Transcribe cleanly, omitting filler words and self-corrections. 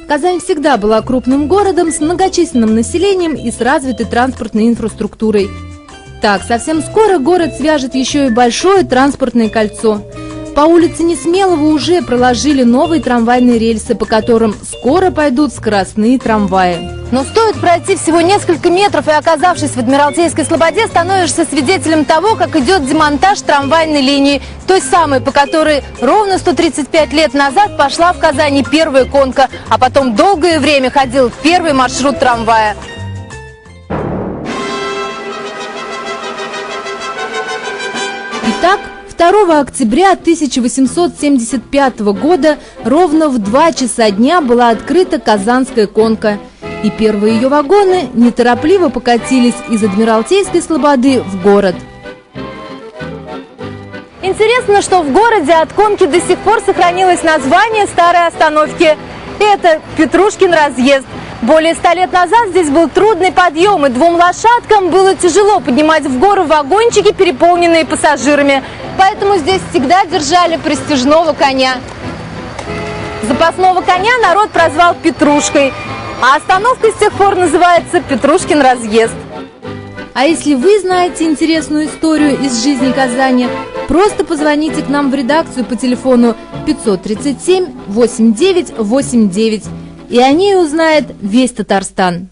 Казань всегда была крупным городом с многочисленным населением и с развитой транспортной инфраструктурой. Так, совсем скоро город свяжет еще и большое транспортное кольцо. По улице Несмелого уже проложили новые трамвайные рельсы, по которым скоро пойдут скоростные трамваи. Но стоит пройти всего несколько метров, и, оказавшись в Адмиралтейской слободе, становишься свидетелем того, как идет демонтаж трамвайной линии. Той самой, по которой ровно 135 лет назад пошла в Казани первая конка, а потом долгое время ходил первый маршрут трамвая. Итак, 2 октября 1875 года ровно в 2 часа дня была открыта Казанская конка. И первые ее вагоны неторопливо покатились из Адмиралтейской слободы в город. Интересно, что в городе от конки до сих пор сохранилось название старой остановки. Это Петрушкин разъезд. Более 100 лет назад здесь был трудный подъем, и 2 лошадкам было тяжело поднимать в гору вагончики, переполненные пассажирами. Поэтому здесь всегда держали престижного коня. Запасного коня народ прозвал Петрушкой, а остановка с тех пор называется Петрушкин разъезд. А если вы знаете интересную историю из жизни Казани, просто позвоните к нам в редакцию по телефону 537 8989, и о ней узнает весь Татарстан.